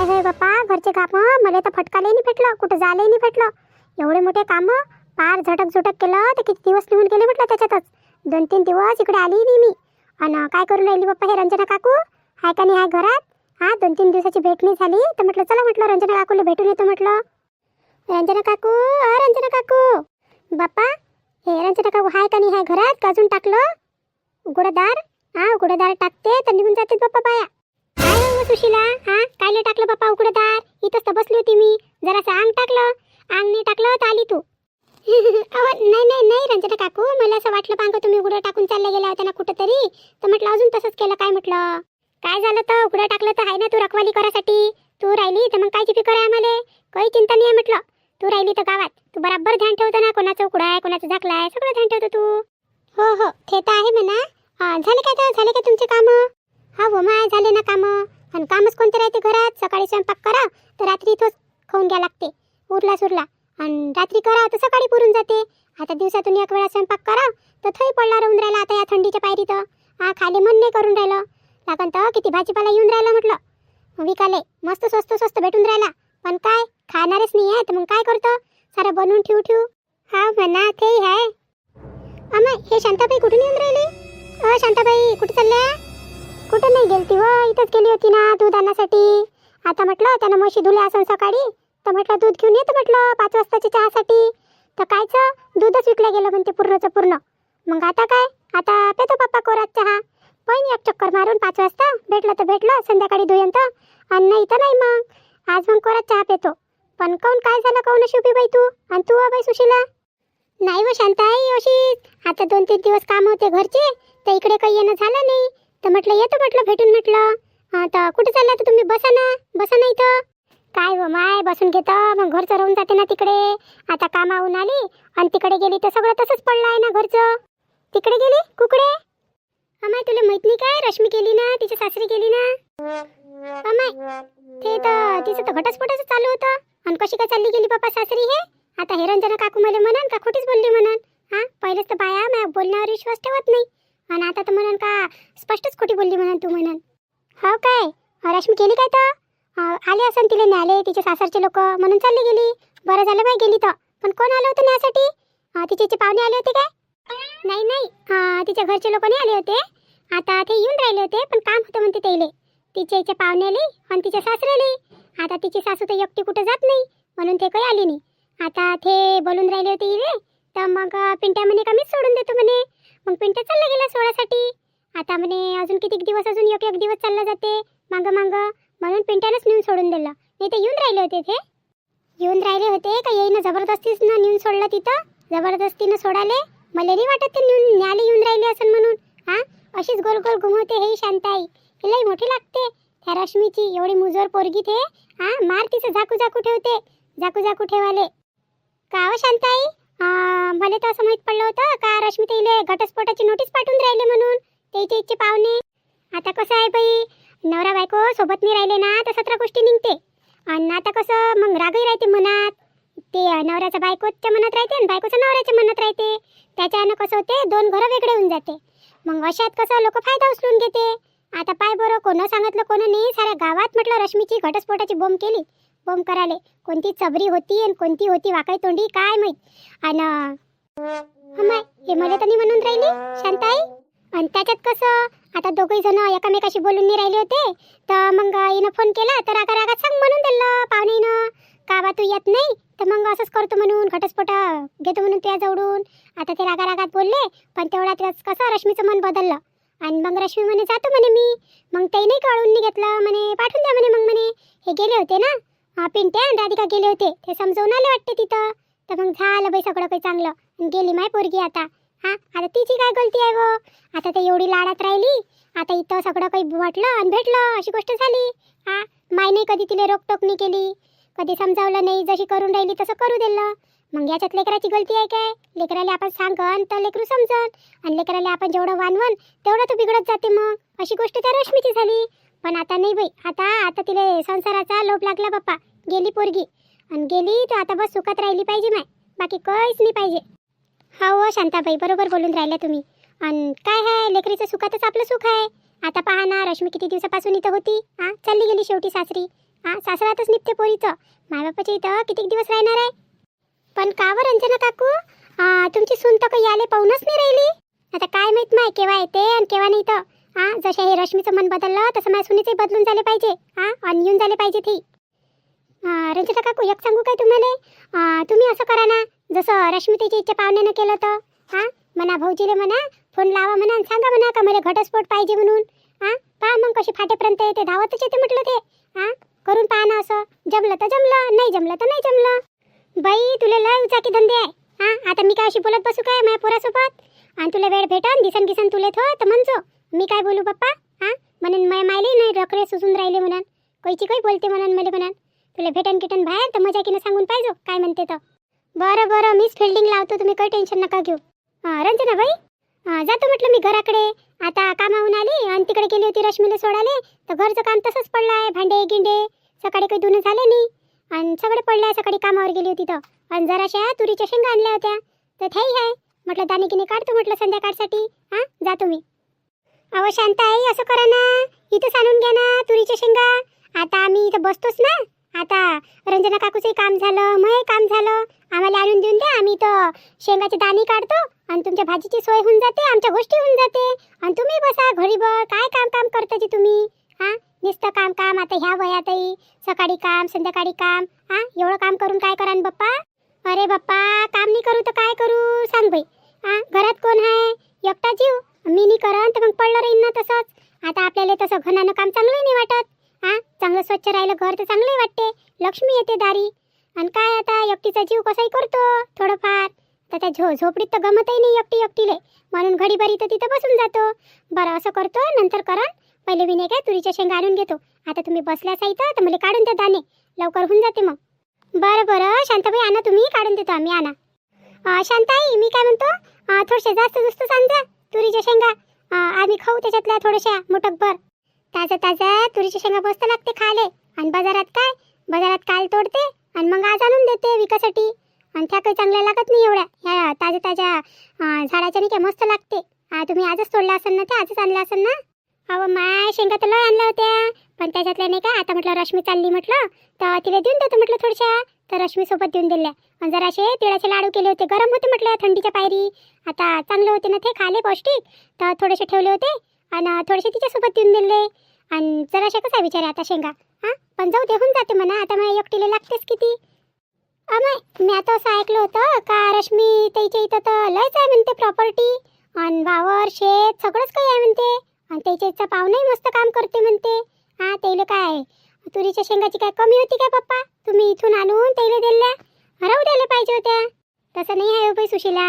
काय होय बाप्पा, घरचे काम मला तर फटकालाही नाही भेटलं, कुठं जायलाही नाही भेटलं. एवढे मोठे काम पार झटक झटक केलं तर किती दिवस निघून गेले म्हटलं त्याच्यातच. 2-3 दिवस इकडे आली नाही मी. आणि काय करून राहिली बाप्पा हे रंजना काकू? हाय का नाही हाय घरात? 2-3 दिवसाची भेट नाही झाली तर म्हटलं चला म्हटलं रंजना काकूला भेटून येतो म्हटलं. रंजना काकू, रंजना काकू. बाप्पा हे रंजना काकू हाय का नाही हाय घरात? का अजून टाकलं उघडदार? उघडदार टाकते तर निघून जाते बाप्पा बाया. काय हो सुशीला, कायले टाकलं बाप्पा उघडदार? इथंच तर बसली होती मी, जरासं अंग टाकलं, अंग नाही टाकलं तर आली तू. नाही नाही नाही रंजना काकू, मला असं वाटलं पांग तुम्ही उघडं टाकून चालल्या गेल्या होत्या ना कुठं तरी, तर म्हटलं अजून तसंच केलं काय म्हटलं. काय झालं तर उघडं टाकलं तर आहे ना तू रखवाली करासाठी. तू राहिली तर मग कायची फिकर आहे आम्हाला, काही चिंता नाही आहे म्हटलं. तू राहिली तर गावात तू बराबर ध्यान ठेवतो ना, कोणाचं उघडं आहे कोणाचं झाकलं आहे सगळं ध्यान ठेवतो तू. हो हो ते तर आहे म्हणा. झाले का तुमचे कामं? हो माय झाले ना कामं. आणि कामच कोणते राहते घरात? सकाळी स्वयंपाक करा तर रात्री इथंच खाऊन घ्या लागते, उरला सुरला. आणि रात्री करा तर सकाळी पुरून जाते. आता दिवसातून एक वेळा स्वयंपाक करा तर थई पडला राहून राहिला आता या थंडीच्या पायरीत. खाली मन नाही करून राहिलं. लागन तर किती भाजीपाला येऊन राहिला म्हटलं विकाले, मस्त स्वस्त स्वस्त भेटून राहिला. पण काय खाणारच नाही आहे तर मग काय करतो, सारं बनवून ठेवू. हा म्हणा ते आहे. अमाय हे शांताबाई कुठून येऊन राहिली? शांताबाई कुठे चालल्या? कुठं नाही गेलती व, इथंच गेली होती ना दूध आणण्यासाठी. आता म्हटलं त्यानं म्हशी धुल्या असं सकाळी, तर म्हटलं दूध घेऊन येतं म्हटलं 5 वाजताच्या चहासाठी. तर कायचं दूधच विकलं गेलं म्हणते पूर्णचं पूर्ण. मग आता काय, आता पेतो पप्पा कोरात चहा. पण एक चक्कर मारून 5 वाजता भेटलं तर भेटलं, संध्याकाळी धुयंत आणि नाही तर नाही. मग आज मग कोरात चहा पेतो. पण काऊन काय झालं, काऊन अशी उभी बाई तू? आणि तू बाई सुशीला? नाही व शांताई, अशीच आता 2-3 दिवस काम होते घरचे तर इकडे काही येणं झालं नाही. तर म्हटलं येतो म्हटलं भेटून म्हटलं. तर कुठे चालला तर तुम्ही? बसा ना इथं. काय व माय बसून घेतं, मग घरचं राहून जाते ना तिकडे. आता कामावून आली आणि तिकडे गेली तर सगळं तसंच पडलं आहे ना घरचं. तिकडे गेली कुकडे? अमाय तुला माहित नाही काय, रश्मी गेली ना, तिची सासरी गेली ना. अमाय ते तर तिचं तर घटस्फोटच चालू होतं. आणि कशी काय चालली गेली बाबा सासरी हे? आता हे रंजना काकू मला म्हणन का खोटीच बोलली म्हणन? पहिलेच तर बाया माझ्या बोलण्यावर विश्वास ठेवत नाही आणि आता तर म्हणन का स्पष्टच खोटी बोलली म्हणन तू म्हणन. हो काय रश्मी गेली काय तर? आले असन तिला न्याले तिचे सासरचे लोक म्हणून चालली गेली. बरं झालं बाई गेली तर. पण कोण आलं होतं न्यासाठी? तिचे पाहुणे आले होते काय? नाही तिच्या घरचे लोक नाही आले होते. आता ते येऊन राहिले होते पण काम होतं म्हणते त्याले. तिचे पाहुणे आले आणि तिच्या सासऱ्याले. आता तिची सासू तर एकटी कुठे जात नाही म्हणून ते काही आली नाही. आता ते बोलून राहिले होते इले तर मग पिंट्या म्हणे का मीच सोडून देतो म्हणे. मग पिंट्या चालला गेला सोडासाठी. आता म्हणे अजून किती दिवस, अजून एक दिवस चालला जाते मांग म्हणून पिंट्यानंच नेऊन सोडून दिलं. नाही ते येऊन राहिले होते. ते येऊन राहिले होते का येईनं जबरदस्तीच नेऊन सोडलं तिथं, जबरदस्तीनं सोडाले. मला नाही वाटत ते नेऊन न्याले येऊन राहिले असं म्हणून. अशीच गोल गोल घुमवते हे शांताई. लई मोठी लागते त्या रश्मीची, एवढी मुजोर पोरगी ते. मार तिचं झाकू ठेवते, झाकू ठेवाले. का हो शांताई, मला तर असं माहित पडलं होतं का रश्मी ताईले घटस्फोटाची नोटीस पाठवून राहिले म्हणून त्याचे पाहुणे. आता कसं आहे बाई, नवरा बायको सोबत नाही राहिले ना तर 17 गोष्टी निघते. आणि आता कसं मग रागही राहते मनात. ते नवऱ्याच्या बायकोच्या मनात राहते आणि बायकोच्या नवऱ्याच्या मनात राहते. त्याच्यानं कसं होते 2 घरं वेगळे होऊन जाते. मग अशात कसं लोक फायदा उचलून घेते. आता पाय बरं, कोण सांगितलं कोण नाही, साऱ्या गावात म्हटलं रश्मीची घटस्फोटाची बॉम्ब केली. बॉम्ब कराले कोणती चबरी होती आणि कोणती होती वाकई तोंडी काय माहित. आणि हे मला तर नाही म्हणून राहिली शांताई. आणि त्याच्यात कसं आता दोघही जण एकामेकाशी बोलून नाही राहिले होते. तर मग हिनं फोन केला तर रागात सांग म्हणून दिलं पाहुणेनं का बा तू येत नाही तर मग असंच करतो म्हणून, घटस्फोट घेतो म्हणून तुझ्या जवळून. आता ते रागात बोलले पण तेवढ्यात कसं रश्मीचं मन बदललं. आणि मग रश्मी म्हणे जातो म्हणे मी. मग ते नाही कळून नाही घेतलं म्हणे, पाठवून द्या म्हणे. मग म्हणे हे गेले होते ना पिंट्या आणि राधिका गेले होते, ते समजवून आले वाटते तिथं. तर मग झालं बाई सगळं काही चांगलं. आणि गेली माय पोरगी आता. आता तिची काय गलती आहे व? आता ते एवढी लाडात राहिली. आता इथं सगळं काही वाटलं आणि भेटलं अशी गोष्ट झाली. माय नाही कधी तिला रोकटोक नाही केली, कधी समजावलं नाही, जशी करून राहिली तसं करू दिलं. मग याच्यात लेकराची गलती आहे काय? लेकराला आपण सांगन तर लेकरू समजन आणि लेकराला आपण जेवढं वानवन तेवढं तो बिघडत जाते. मग अशी गोष्ट त्या रश्मीची झाली. पण आता नाही बाई, आता तिला संसाराचा लोभ लागला बाप्पा. गेली पोरगी आणि गेली तर आता बस सुखात राहिली पाहिजे माय, बाकी काहीच नाही पाहिजे. हो शांताबाई बरोबर बोलून राहिल्या तुम्ही. आणि काय आहे लेकरीचं सुखातच आपलं सुख आहे. आता पहा ना रश्मी किती दिवसापासून इथं होती, चालली गेली शेवटी सासरी. सासरातच निघते पोरीचं. मायबापाच्या इथं किती दिवस राहणार आहे. पण कावर रंजना काकू, तुमची सून तर काही आले पाहूनच नाही राहिली. आता काय माहित माय केव्हा येते आणि केव्हा नाही तर. जसं हे रश्मीचं मन बदललं तसं माझ्या सुनीचे बदलून झाले पाहिजे. आणि येऊन झाले पाहिजे ती. रंजना काकू एक सांगू काय तुम्हाला, तुम्ही असं करा ना जसं रश्मीतेची इच्छा पाहुण्यानं केलं तर. म्हणा भाऊजीले म्हणा फोन लावा म्हणा आणि सांगा म्हणा का मला घटस्फोट पाहिजे म्हणून. पहा मग कशी फाटेपर्यंत येते, धावतच येते म्हटलं ते. करून पहा ना असं. जमलं तर जमलं, नाही जमलं तर नाही जमलं. बाई तुला लय उचाकी धंदे आहे. आता मी काय अशी बोलत बसू काय माझ्या पोरासोबत. आणि तुला वेळ भेटन दिसन गिसन तुले तर म्हणजो. मी काय बोलू पप्पा. म्हणून मायले नाही रखडे सुसून राहिले म्हणून. कोईची काही बोलते म्हणून मला म्हणून. तुला भेटन किटन बाहेर तर मजाकीनं सांगून पाहिजो काय म्हणते तर. बरं मीच फिल्डिंग लावतो, तुम्ही काही टेन्शन नका घेऊ. रंजना बाई, जातो म्हटलं मी घराकडे. आता कामाहून आली आणि तिकडे गेली होती रश्मीला सोडाले. तर घरचं काम तसंच पडलं आहे. भांडे गिंडे सकाळी काही धुणं झाले नाही आणि सगळे पडलं आहे. सकाळी कामावर गेली होती तर. आणि जराशा तुरीच्या शेंगा आणल्या होत्या तर त्याही आहे म्हटलं दाणेगिने काढतो म्हटलं संध्याकाळसाठी. जातो मी. अहो शांताई असं करा ना, इथंच आणून घ्या ना तुरीच्या शेंगा. आता आम्ही इथं बसतोच ना. आता रंजना काकूचंही काम झालं, मग काम झालं. आम्हाला आणून देऊन द्या, आम्ही तर शेंगाचे दाणे काढतो आणि तुमच्या भाजीची सोय होऊन जाते, आमच्या गोष्टी होऊन जाते. आणि तुम्ही बसा घरीभर काय काम करता जी तुम्ही. नुसतं काम. आता ह्या वयातही सकाळी काम संध्याकाळी काम. एवढं काम करून काय करा न बाप्पा. अरे बाप्पा काम नाही करू तर काय करू सांग बाई. घरात कोण आहे, एकटा जीव. मी नाही करन तर मग पडलं राहीन ना तसंच. आता आपल्याला तसं घनानं काम चांगलं नाही वाटत. चांगलं स्वच्छ राहिलं घर तर चांगलंही वाटते. लक्ष्मी येते दारी. आणि काय आता एकटीचा जीव कसाही करतो थोडंफार. तर त्या झोपडीत तर गमतही नाही एकटीले. म्हणून घडीभरी तर तिथं बसून जातो. बरं असं करतो नंतर करन. पहिले मी नाही काय तुरीच्या शेंगा आणून घेतो. आता तुम्ही बसल्याच इथं तर मला काढून द्या दाणे, लवकर होऊन जाते मग. बरं शांताबाई आणा, तुम्ही काढून देतो आम्ही. आणा शांताई, मी काय म्हणतो थोडशा जास्त सांजा तुरीच्या शेंगा. आम्ही खाऊ त्याच्यातल्या थोड्याशा मोठकभर. ताजा तुरीच्या शेंगा मस्त लागते खायला. आणि बाजारात काल तोडते आणि मग आज आणून देते विकासाठी. आणि त्या काही चांगल्या लागत नाही एवढ्या. ह्या ताज्या झाडाच्या नाही काय मस्त लागते. तुम्ही आजच तोडल्या असेल ना, ते आजच आणल्या असेल ना. अहो माय शेंगा तर लय आणल्या होत्या, पण त्याच्यातल्या नाही का आता म्हटलं रश्मी चालली म्हटलं तर तिला देऊन देतो म्हटलं थोड्याशा. तर रश्मी सोबत देऊन दिल्या. आणि जराशे तिळाचे लाडू केले होते, गरम होते म्हटलं थंडीच्या पायरी. आता चांगले होते ना ते खाले पौष्टिक. तर थोडेसे ठेवले होते आणि थोडेसे तिच्यासोबत देऊन दिले. आणि जराशा कसा विचार आता शेंगा. पण जाऊ दे, होऊन जाते म्हणा. आता माझ्या एकटीला लागतेच किती. मी आता असं ऐकलं होतं का रश्मी त्याच्या इथं तर लयच आहे म्हणते प्रॉपर्टी. आणि वावर शेत सगळंच काही आहे म्हणते. आणि त्याच्या इथचा पाहुणाही मस्त काम करते म्हणते. त्याला काय तुरीच्या शेंगाची काय कमी होती काय पप्पा. तुम्ही इथून आणून त्याला दिल्या, राहू द्यायला पाहिजे होत्या. तसं नाही आहे बाई सुशीला.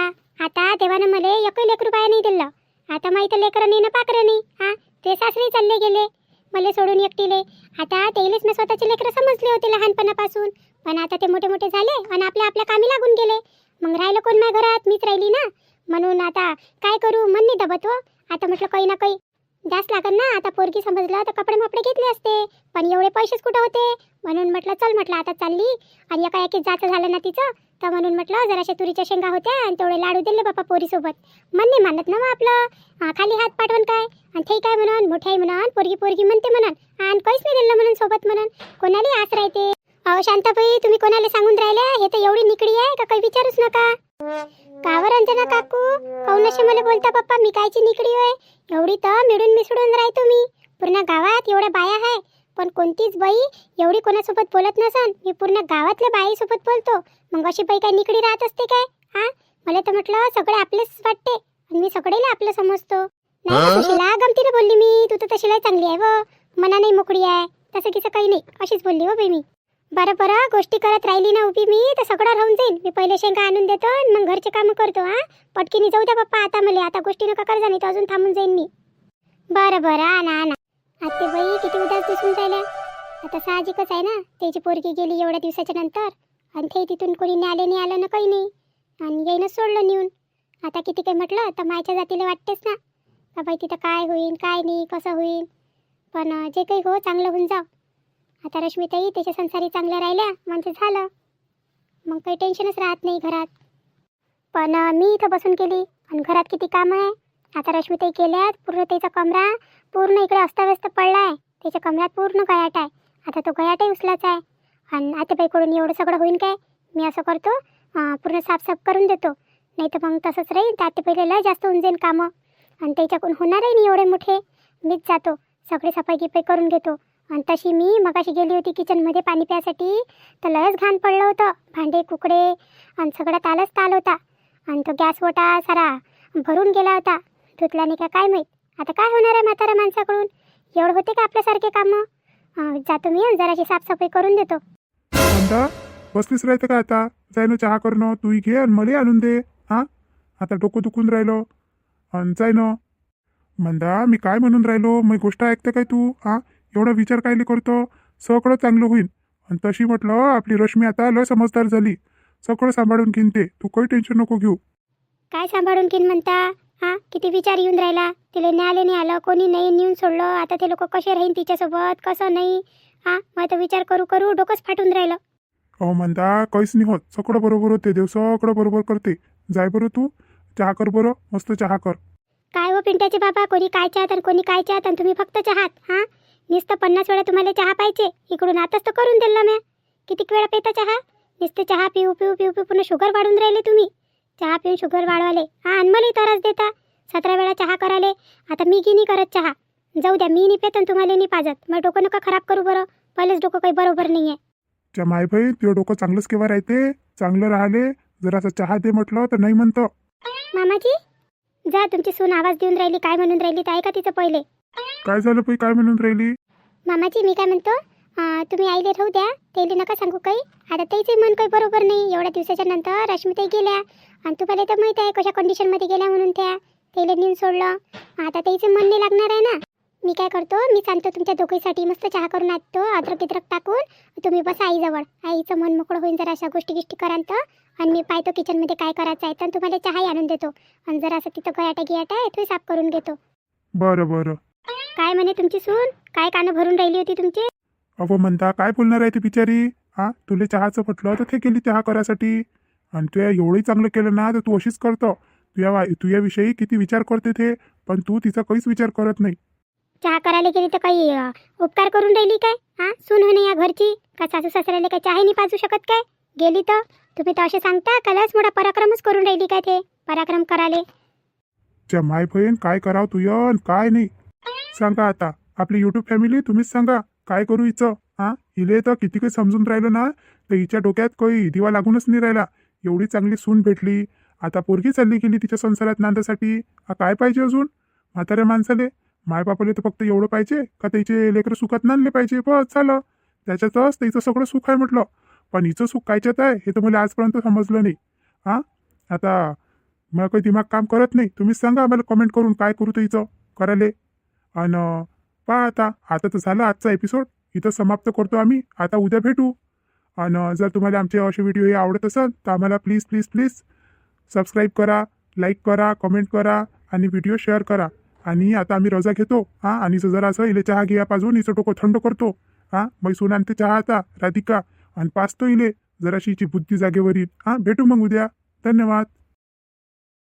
आता देवानं मला एकही लेकरू पाया नाही दिलं. आता माहिती लेकरं नाही ना पाकरं नाही. ते सासरे चालले गेले मला सोडून एकटीले. आता तेलेच मी स्वतःचे लेकरं समजले होते लहानपणापासून. पण आता ते मोठे झाले आणि आपल्या कामी लागून गेले. मग राहिलं कोण माझ्या घरात, मीच राहिली ना. म्हणून आता काय करू, मन नाही दबत. आता म्हटलं काही ना काही जास्त लागत ना. आता पोरगी समजलं तर कपडे घेतले असते, पण एवढे पैसेच कुठं होते. म्हणून म्हटलं चल म्हटलं आता चालली. आणि एका जाचं झालं ना तिचं, तर म्हणून म्हटलं जराशा तुरीच्या शेंगा होत्या आणि तेवढे लाडू दिले बापा पोरीसोबत. मन नाही मानत ना मग आपलं. खाली हात पाठवून काय. आणि ते काय म्हणून मोठे आहे म्हणून पोरगी म्हणते म्हणून. आणि काहीच नाही दिलं म्हणून सोबत म्हणून. कोणाला आस राहते. अहो शांताबाई, तुम्ही कोणाला सांगून राहिल्या. हे तर एवढी निकडी आहे का काही विचारूच नका. कावर रंजना काकू काऊन असे मला बोलता पप्पा. मी कायची निकडी होय. एवढी तर मिळून मिसळून राहतो मी. पूर्ण गावात एवढ्या बाया आहे, पण कोणतीच बाई एवढी कोणासोबत बोलत नसन. मी पूर्ण गावातल्या बाईसोबत बोलतो. मग अशी बाई काय निकडी राहत असते काय. मला तर म्हटलं सगळे आपलेच वाटते आणि मी सगळेला आपलं समजतो. नाही सुशीला, गमतीने बोलली मी. तू तर तशीला चांगली आहे व मना नाही मोकळी आहे. तसं किसं काही नाही, अशीच बोलली हो बाई मी. बरं गोष्टी करत राहिली ना उभी मी तर सगळं राहून जाईन. मी पहिले शेंगा आणून देतो आणि मग घरचे कामं करतो. पटकीने जाऊ द्या पप्पा आता मला. आता गोष्टी नका कर जाणी, तर अजून थांबून जाईन मी. बरं आणा. आते बाई किती उदास दिसून राहिल्या. आता साहजिकच आहे ना, त्याची पोरगी गेली एवढ्या दिवसाच्या नंतर. आणि ते तिथून कोणी नाही आलं ना काही नाही. आणि येईनच सोडलं नेऊन. आता किती काही म्हटलं तर मायच्या जातीला वाटतेच ना का बाई तिथं काय होईल काय नाही कसं होईल. पण जे काही हो चांगलं होऊन जाव. आता रश्मीताई त्याच्या संसारी चांगल्या राहिल्या म्हणजे झालं. मग काही टेन्शनच राहत नाही घरात. पण मी इथं बसून केली आणि घरात किती काम आहे. आता रश्मीताई केल्यात पूर्ण त्याचा कमरा पूर्ण इकडे अस्ताव्यस्त पडला आहे. त्याच्या कमऱ्यात पूर्ण गयाट आहे. आता तो गयाटही उचलाचा आहे. आणि आतेबाईकडून एवढं सगळं होईन काय? मी असं करतो, पूर्ण साफसाफ करून देतो. नाही तर मग तसंच राहील तर आतेबाईला लय जास्त होऊन जाईन कामं. आणि त्याच्याकडून होणारही नाही एवढे मोठे. मीच जातो, सगळे सफाई गिफाई करून घेतो. आणि तशी मी मगाशी गेली होती किचनमध्ये पाणी प्यायसाठी, तर लयच घाण पडलं होतं. भांडे कुकडे आणि सगळं तालच ताल होता. आणि तो गॅस वटा सारा भरून गेला होता. धुतला नाही का काय माहीत. आता काय होणार आहे म्हाताऱ्या माणसाकडून? एवढं होते का आपल्यासारखे कामं? जातो मी आणि जराशी साफसफाई करून देतो. म्हणता बसलीच राहते का आता? जाय ना चहा करणं, तूही घे आणि मला आणून दे. हां, आता डोकं दुखून राहिलो आणि जाय ना. म्हणता मी काय म्हणून राहिलो, मग गोष्ट ऐकते काय तू? हां, एवढा विचार कायले करतो? सगळं चांगलं होईल. आणि तशी म्हटलं आपली रश्मी आता लय समजदार झाली, सगळं सांभाळून घेईन ते. तू काही टेन्शन नको घेऊ. काय सांभाळून घेईन म्हणता? किती विचार येऊन राहिला. तिला न्यायालय नाही आलं, कोणी नाही नेऊन सोडलं. आता ते लोक कसे राहीन तिच्यासोबत, कसं नाही. मग तर विचार करू करू डोकंच फाटून राहिलं. अहो म्हणता काहीच नाही होत, सगळं बरोबर होते. देव सगळं बरोबर करते. जाय बरं तू, चहा कर बरं, मस्त चहा कर. काय हो पिंट्याचे बाबा, कोणी काय चाहत आणि कोणी काय चाहत आणि तुम्ही फक्त चहात. नुसतं 50 वेळा तुम्हाला चहा पाहिजे. इकडून आताच तर करून दिला म्या. किती वेळा पेता चहा? नुसतं चहा पिऊ पिऊ पिऊ पिऊ पुन्हा शुगर वाढून राहिले तुम्ही. चहा पिऊन शुगर वाढवाले आणि मलाही त्रास देता. 17 वेळा चहा कराले. आता मी की नाही करत चहा. जाऊ द्या, मी नाही पेत आणि तुम्हाला नाही पाजत. मग डोकं नका खराब करू बरं. पहिलेच डोकं काही बरोबर नाही आहे. च्या माय बाई, तुझं डोकं चांगलंच केव्हा राहते. चांगलं राहिले जरासं चहा दे म्हटलं तर नाही म्हणतं. मामाजी जा, तुमची सून आवाज देऊन राहिली, काय म्हणून राहिली तर ऐका तिचं पहिले. काय झालं बाई, काय म्हणून राहिली? मामाजी मी काय म्हणतो, तुम्ही आईले राहू द्या, त्याला नका सांगू काही. आता त्याचे मन काही बरोबर नाही. एवढ्या दिवसाच्या नंतर रश्मीताई गेल्या आणि तुम्हाला तर माहीत आहे कशा कंडिशनमध्ये गेल्या म्हणून. त्याला नेऊन सोडलं. आता त्याचे मन नाही लागणार आहे ना. मी काय करतो, मी सांगतो तुमच्या दोघीसाठी मस्त चहा करून आणतो, अद्रक गिद्रक टाकून. तुम्ही बसा आईजवळ, आईचं मन मोकळं होईन जरा अशा गोष्टी गिष्टी करांत. आणि मी पाहतो किचनमध्ये काय करायचं आहे तर तुम्हाला चहाही आणून देतो. आणि जरा असं तिथं गयाटा गियाटा आहे तो साफ करून घेतो. बरं बरं. काय म्हणे तुमची सून? काय कानं भरून राहिली होती तुमचे? अहो म्हणता काय बोलणार आहे ती बिचारी? तुला चहाचं म्हटलं तर ते केली चहा करायसाठी. आणि तुया एवढंही चांगलं केलं ना तर तू अशीच करतो. तुझ्याविषयी किती विचार करते ते, पण तू तिचा काहीच विचार करत नाही. चहा करायला गेली तर काही उपकार करून राहिली काय? सून होणे या घरची का सासू सासऱ्याला काय चहा नाही पाजू शकत काय? गेली तर तुम्ही तर असे सांगता कलाच मोठा पराक्रमच करून राहिली काय? ते पराक्रम कराले च्या माय बहीण काय करावं तुझं काय नाही सांगा. आता आपली युट्यूब फॅमिली तुम्हीच सांगा काय करू हिचं. हिले तर किती काही समजून राहिलं ना तर हिच्या डोक्यात काही दिवा लागूनच नाही राहिला. एवढी चांगली सून भेटली, आता पोरगी चालली गेली तिच्या संसारात नांदासाठी. काय पाहिजे अजून म्हाताऱ्या माणसाले? मायबापाले तर फक्त एवढं पाहिजे का त्याचे लेकरं सुखात नांदले पाहिजे, बस झालं. त्याच्यातच त्याचं सगळं सुख आहे म्हटलं. पण हिचं सुख कायच्यात आहे हे तर मला आजपर्यंत समजलं नाही. आता मला काही दिमाग काम करत नाही. तुम्हीच सांगा आम्हाला कमेंट करून काय करू तर हिचं करायले. आणि पहा आता तर झालं आजचा एपिसोड, इथं समाप्त करतो आम्ही. आता उद्या भेटू. आणि जर तुम्हाला आमचे असे व्हिडिओ हे आवडत असेल तर आम्हाला प्लीज प्लीज प्लीज सबस्क्राईब करा, लाईक करा, कमेंट करा आणि व्हिडिओ शेअर करा. आणि आता आम्ही रजा घेतो. आणि जरा असं इले चहा घ्या पाजून हिचं डोकं थंड करतो. मैसून आणते चहा आता राधिका आणि पाचतो इले जराशी हिची बुद्धी जागेवर येईल. भेटू मग उद्या. धन्यवाद.